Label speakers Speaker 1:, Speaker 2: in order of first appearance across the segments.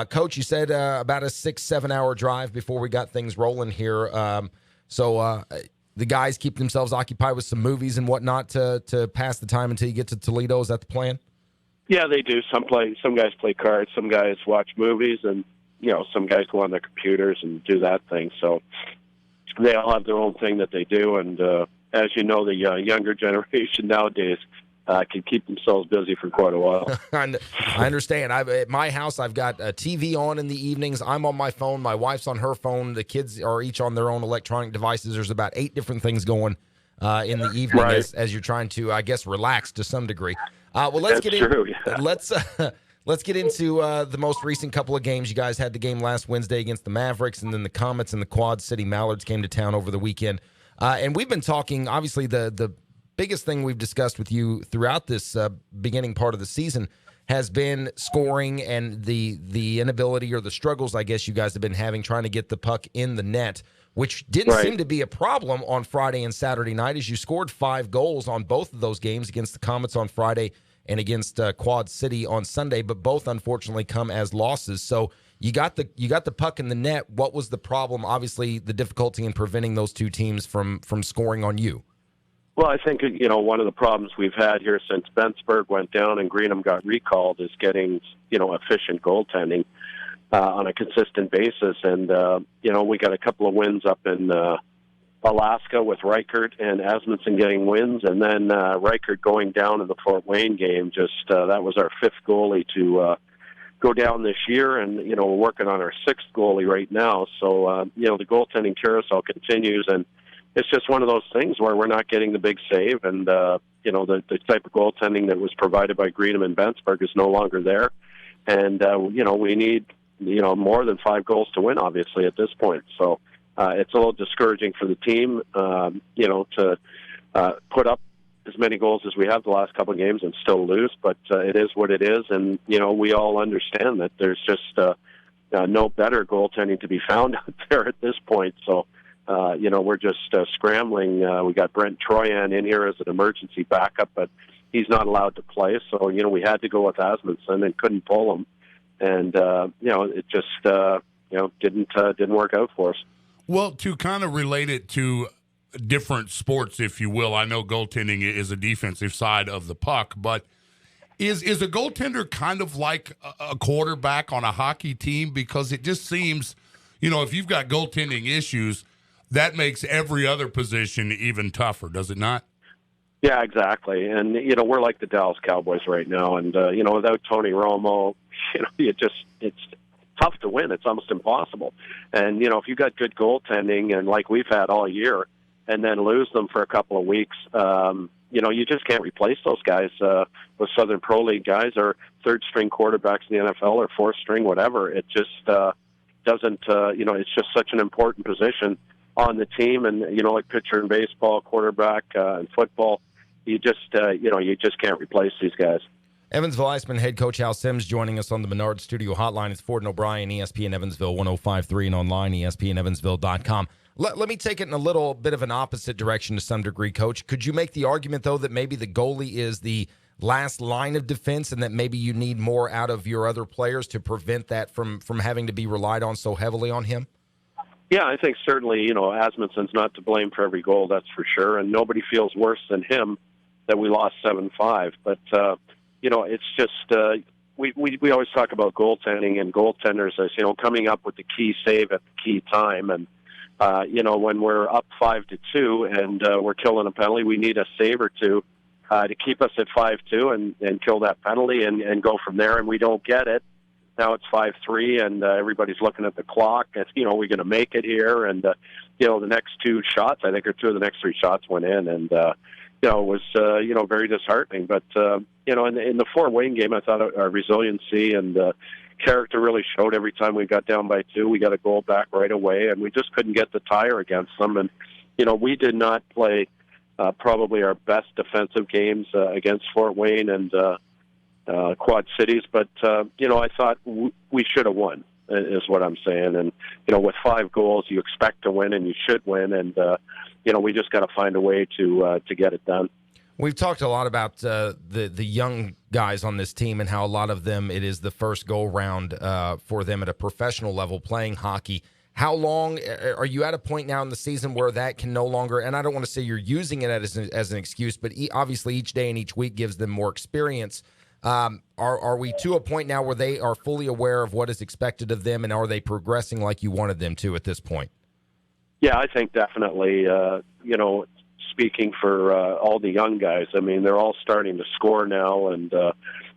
Speaker 1: Coach, you said about a 6-7 hour drive before we got things rolling here. So the guys keep themselves occupied with some movies and whatnot to pass the time until you get to Toledo. Is that the plan?
Speaker 2: Yeah, they do. Some guys play cards, some guys watch movies, and some guys go on their computers and do that thing. So they all have their own thing that they do. And as you know, the younger generation nowadays can keep themselves busy for quite a while.
Speaker 1: I understand. At my house, I've got a TV on in the evenings. I'm on my phone. My wife's on her phone. The kids are each on their own electronic devices. There's about 8 different things going in the evening as you're trying to, I guess, relax to some degree. Well, let's get into the most recent couple of games. You guys had the game last Wednesday against the Mavericks, and then the Comets and the Quad City Mallards came to town over the weekend. And we've been talking, obviously, the biggest thing we've discussed with you throughout this beginning part of the season has been scoring and the inability or the struggles, I guess, you guys have been having trying to get the puck in the net, which didn't seem to be a problem on Friday and Saturday night, as you scored 5 goals on both of those games against the Comets on Friday and against Quad City on Sunday, but both unfortunately come as losses. So you got the puck in the net. What was the problem? Obviously, the difficulty in preventing those two teams from scoring on you.
Speaker 2: Well, I think, one of the problems we've had here since Bensburg went down and Greenham got recalled is getting, efficient goaltending on a consistent basis. And, we got a couple of wins up in Alaska with Reichert and Asmundsson getting wins. And then Reichert going down in the Fort Wayne game, that was our 5th goalie to go down this year. And, we're working on our 6th goalie right now. So, the goaltending carousel continues, and it's just one of those things where we're not getting the big save, and the type of goaltending that was provided by Greenham and Bensburg is no longer there, and we need more than 5 goals to win, obviously, at this point. So it's a little discouraging for the team, to put up as many goals as we have the last couple of games and still lose, but it is what it is, and we all understand that there's just no better goaltending to be found out there at this point. So. We're just scrambling. We got Brent Troyan in here as an emergency backup, but he's not allowed to play. So, we had to go with Asmundsson and couldn't pull him. And, it just, didn't work out for us.
Speaker 3: Well, to kind of relate it to different sports, if you will, I know goaltending is a defensive side of the puck, but is a goaltender kind of like a quarterback on a hockey team? Because it just seems, if you've got goaltending issues, that makes every other position even tougher, does it not?
Speaker 2: Yeah, exactly. And, we're like the Dallas Cowboys right now. And, without Tony Romo, it's tough to win. It's almost impossible. And, if you got good goaltending, and like we've had all year, and then lose them for a couple of weeks, you just can't replace those guys with Southern Pro League guys or third-string quarterbacks in the NFL or fourth-string, whatever. It just doesn't, it's just such an important position on the team, and like pitcher in baseball, quarterback in football, you just can't replace these guys.
Speaker 1: Evansville IceMen Head Coach Hal Sims joining us on the Menard Studio Hotline. It's Ford and O'Brien, ESPN Evansville 105.3, and online ESPNEvansville.com. Let me take it in a little bit of an opposite direction to some degree, Coach. Could you make the argument, though, that maybe the goalie is the last line of defense, and that maybe you need more out of your other players to prevent that from having to be relied on so heavily on him?
Speaker 2: Yeah, I think certainly, Asmundsson's not to blame for every goal, that's for sure, and nobody feels worse than him that we lost 7-5. But, it's just we always talk about goaltending and goaltenders as, coming up with the key save at the key time. And, when we're up 5-2 and we're killing a penalty, we need a save or two to keep us at 5-2 and kill that penalty and go from there, and we don't get it. Now it's 5-3, and everybody's looking at the clock. And, we're going to make it here. And, the next 2 shots, I think, or 2 of the next 3 shots went in. And, it was, very disheartening. But, in the Fort Wayne game, I thought our resiliency and character really showed every time we got down by 2. We got a goal back right away, and we just couldn't get the tire against them. And, we did not play probably our best defensive games against Fort Wayne and Quad Cities, but I thought we should have won, is what I'm saying. And with 5 goals, you expect to win, and you should win. And we just got to find a way to get it done.
Speaker 1: We've talked a lot about the young guys on this team and how a lot of them, it is the first go-round for them at a professional level playing hockey. How long are you at a point now in the season where that can no longer, and I don't want to say you're using it as an excuse, but obviously each day and each week gives them more experience. Are we to a point now where they are fully aware of what is expected of them, and are they progressing like you wanted them to at this point?
Speaker 2: Yeah, I think definitely, speaking for all the young guys, I mean, they're all starting to score now and,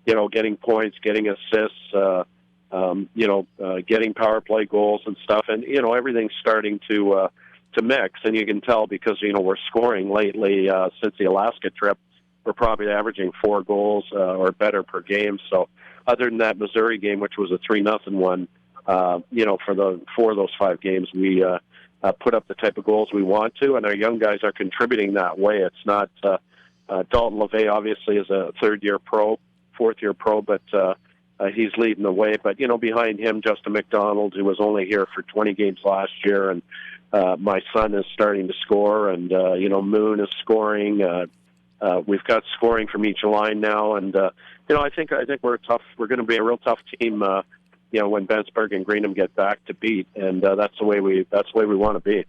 Speaker 2: getting points, getting assists, getting power play goals and stuff. And, everything's starting to mix. And you can tell because, we're scoring lately since the Alaska trip. We're probably averaging 4 goals or better per game. So other than that Missouri game, which was a 3-0 one, for those 5 games, we put up the type of goals we want to, and our young guys are contributing that way. It's not Dalton LeVay obviously is a 4th-year pro, but he's leading the way. But, behind him, Justin McDonald, who was only here for 20 games last year, and my son is starting to score, and, Moon is scoring. We've got scoring from each line now, and, I think we're going to be a real tough team, when Bensburg and Greenham get back to beat, and that's the way we want to be.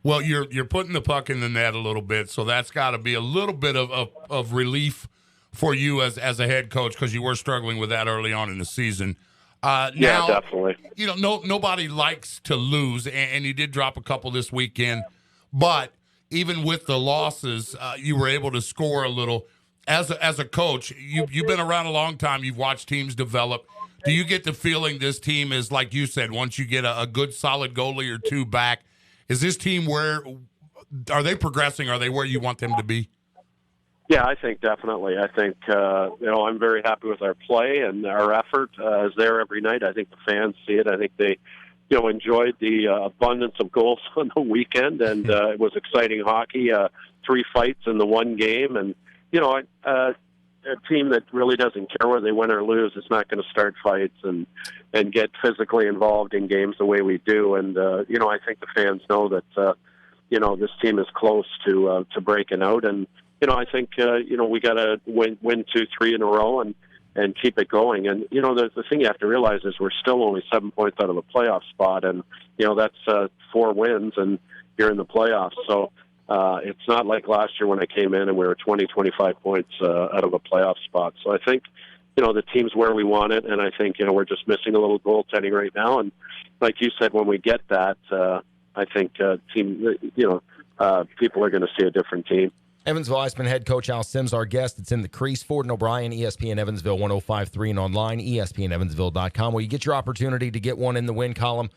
Speaker 3: Well, you're putting the puck in the net a little bit, so that's got to be a little bit of relief for you as a head coach, because you were struggling with that early on in the season.
Speaker 2: Yeah,
Speaker 3: now,
Speaker 2: definitely.
Speaker 3: Nobody likes to lose, and you did drop a couple this weekend, but even with the losses, you were able to score a little. As a coach, you've been around a long time. You've watched teams develop. Do you get the feeling this team is, like you said, once you get a good solid goalie or 2 back, is this team are they progressing? Are they where you want them to be?
Speaker 2: Yeah, I think definitely. I think, I'm very happy with our play, and our effort is there every night. I think the fans see it. I think they, enjoyed the abundance of goals on the weekend, and it was exciting hockey, 3 fights in the 1 game. And, a team that really doesn't care whether they win or lose is not going to start fights and get physically involved in games the way we do. And, I think the fans know that, this team is close to breaking out. And, I think, we got to win 2, 3 in a row and keep it going. And, the thing you have to realize is we're still only 7 points out of a playoff spot. And, that's 4 wins and you're in the playoffs. So it's not like last year when I came in and we were 20, 25 points out of a playoff spot. So I think, the team's where we want it. And I think, we're just missing a little goaltending right now. And like you said, when we get that, I think people are going to see a different team.
Speaker 1: Evansville IceMen Head Coach Al Sims, our guest. It's in the crease. Ford and O'Brien, ESPN Evansville 105.3 and online, ESPNEvansville.com, where you get your opportunity to get one in the win column.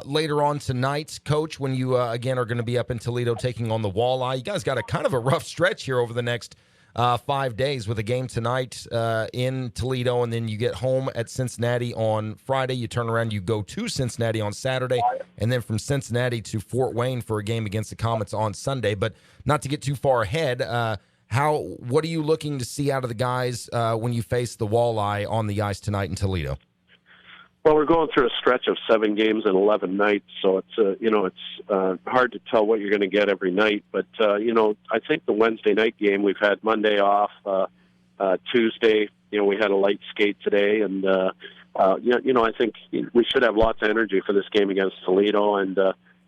Speaker 1: Later on tonight, Coach, when you, again, are going to be up in Toledo taking on the Walleye. You guys got a kind of a rough stretch here over the next 5 days with a game tonight in Toledo, and then you get home at Cincinnati on Friday. You turn around, you go to Cincinnati on Saturday, and then from Cincinnati to Fort Wayne for a game against the Comets on Sunday. But not to get too far ahead, what are you looking to see out of the guys when you face the Walleye on the ice tonight in Toledo?
Speaker 2: Well, we're going through a stretch of 7 games in 11 nights, so it's hard to tell what you're going to get every night. But I think the Wednesday night game, we've had Monday off, Tuesday, we had a light skate today, and I think we should have lots of energy for this game against Toledo. And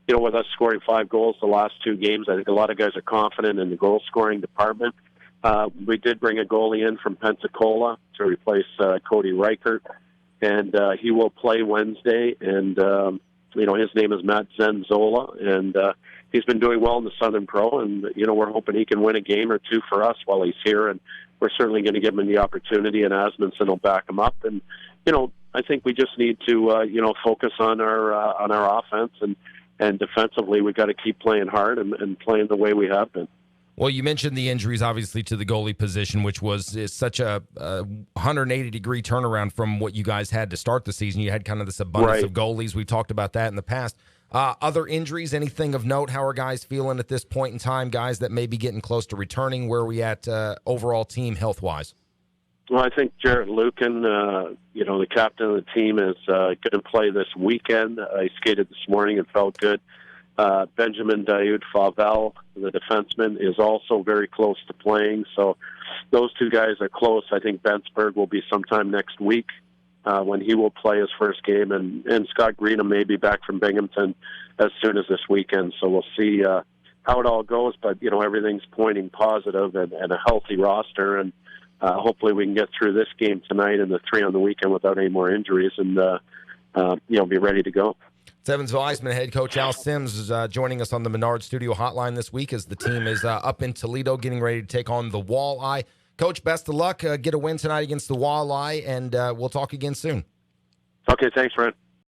Speaker 2: with us scoring 5 goals the last 2 games, I think a lot of guys are confident in the goal scoring department. We did bring a goalie in from Pensacola to replace Cody Reichert. And he will play Wednesday, and his name is Matt Zenzola, and he's been doing well in the Southern Pro, and we're hoping he can win a game or 2 for us while he's here, and we're certainly going to give him the opportunity, and Asmundson will back him up. And I think we just need to focus on our offense, and defensively we got to keep playing hard and playing the way we have been.
Speaker 1: Well, you mentioned the injuries, obviously, to the goalie position, which is such a 180-degree turnaround from what you guys had to start the season. You had kind of this abundance of goalies. We've talked about that in the past. Other injuries, anything of note? How are guys feeling at this point in time, guys that may be getting close to returning? Where are we at overall team health-wise?
Speaker 2: Well, I think Jarrett Lucan, the captain of the team, is going to play this weekend. He skated this morning and felt good. Benjamin Favel, the defenseman, is also very close to playing. So those two guys are close. I think Bensberg will be sometime next week when he will play his first game. And Scott Greenham may be back from Binghamton as soon as this weekend. So we'll see how it all goes. But, everything's pointing positive and a healthy roster. And hopefully we can get through this game tonight and the 3 on the weekend without any more injuries and, be ready to go.
Speaker 1: It's Evansville IceMen Head Coach Al Sims is joining us on the Menard Studio Hotline this week as the team is up in Toledo getting ready to take on the Walleye. Coach, best of luck. Get a win tonight against the Walleye, and we'll talk again soon.
Speaker 2: Okay, thanks, Ryan.